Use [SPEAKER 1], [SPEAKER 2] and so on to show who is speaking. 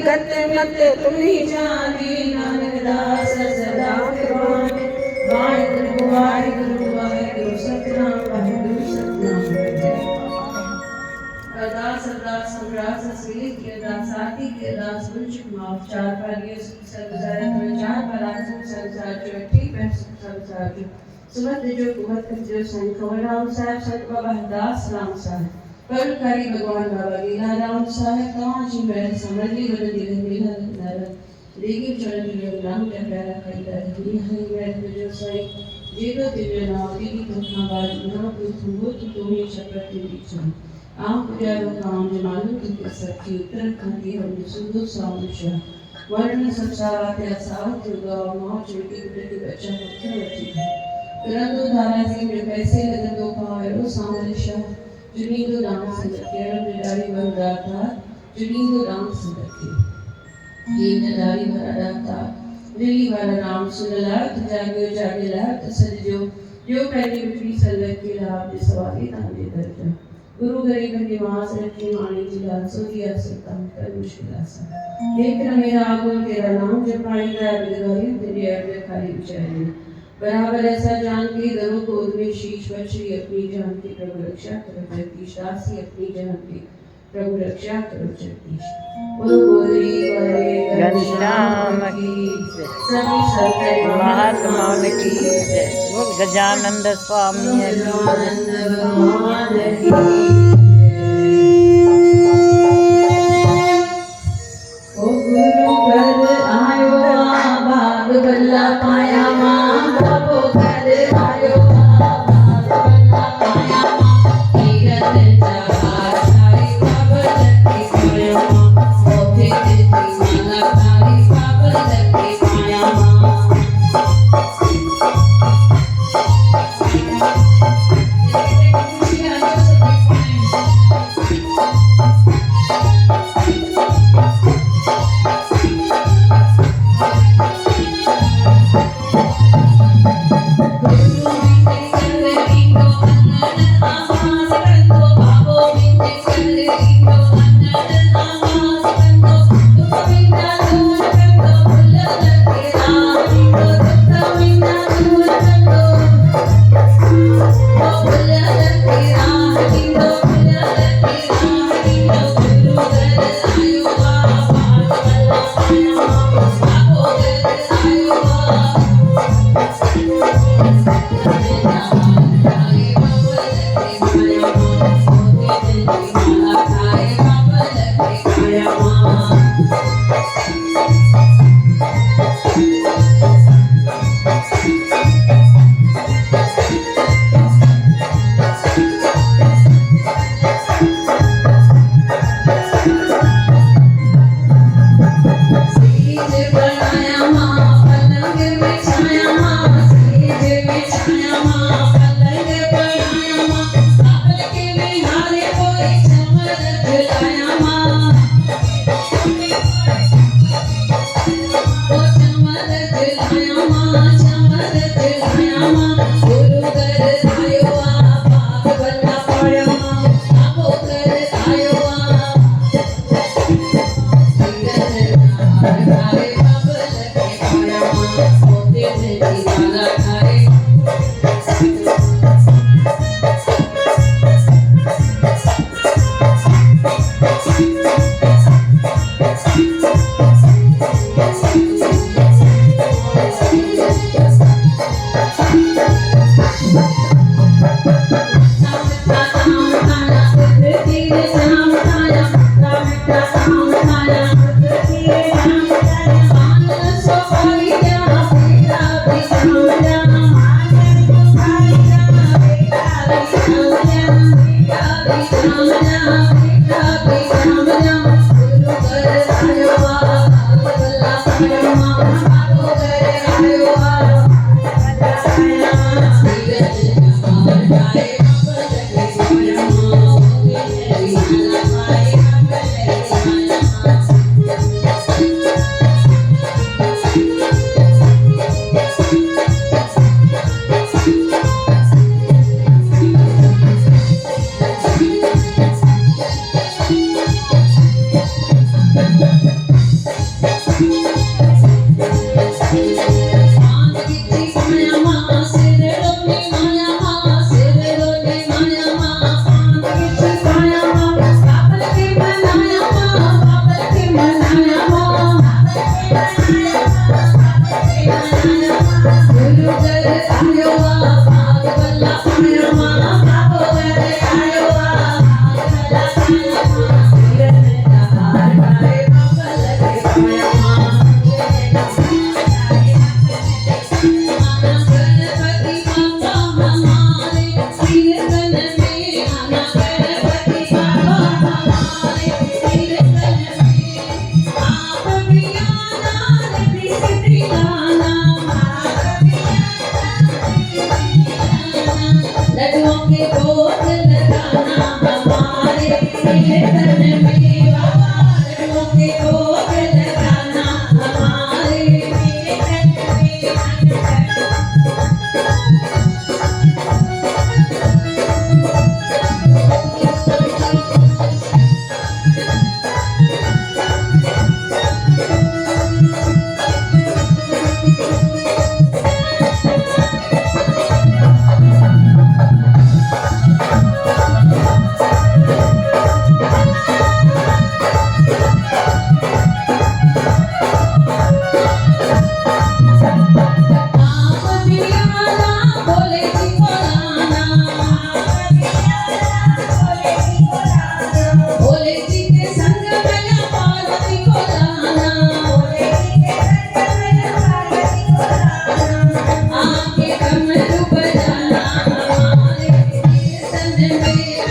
[SPEAKER 1] गत मत तुम्ही जाने नानक दास सदा कुर्बान वाहिगुरु वाहिगुरु वाहिगुरु सतनाम वाहिगुरु सतनाम अरदास अरदास अरदास असली की अरदास आती की अरदास मुझ माफ चार पारियों संसार में चार परास संसार जो ठीक है संसार जो सुमत जो कुमत जो संखवर राम साहब संत बाबा दास राम साहब परकारी भगवान बाबा लीला राम साहब कहाँ जी मैं समझी बदल दिए लीला नर देखी चरण जो नाम के प्यारा खरीदा है हरि मैं जो सही जीरो दिव्य नाम दीदी तुमना बाज ना तुम तुम्हें चक्रवर्ती दीक्षा आप प्यारो काम जमालू की सच्ची उत्तराखंड की हम सुंदर सामुषा वर्ण संसाराते असावत युगा माँ चुकी के बच्चा मुख्य बच्ची परंतु धारा से में पैसे लगन दो पावरो सामरिशा जुनीदो नाम से केरल निडारी वरदाता जुनीदो नाम से रखे ये निडारी वरदाता दिल्ली वाला नाम सुनला जागेला तसल जो पहली बिटवी सल्लत के लाभ सवारी ताने दर्जा गुरु गरीब निवास रखे मानी जिला सोदिया सता कर मुश्किल आसा एक न मेरा आगो तेरा नाम जब पाई का बिगड़ी तेरी अर्ज खाली विचारी बराबर ऐसा जान के दरों को उद्मे शीश बच्ची अपनी जान की प्रभु रक्षा करो जगदीश दासी अपनी जान की प्रभु रक्षा करो जगदीश बोलो बोधरी वाले घनश्याम की सभी संत महात्माओं की जय बोल गजानंद स्वामी गजानंद भगवान की ओ गुरु घर आयो भाग बल्ला पाया मां बाबो घर आयो भाग बल्ला पाया मां कीरत चार सारी बाबर जति पाया मां ओथे जति माला सारी बाबर जति पाया मां आके कमर बजाना हमारे संग में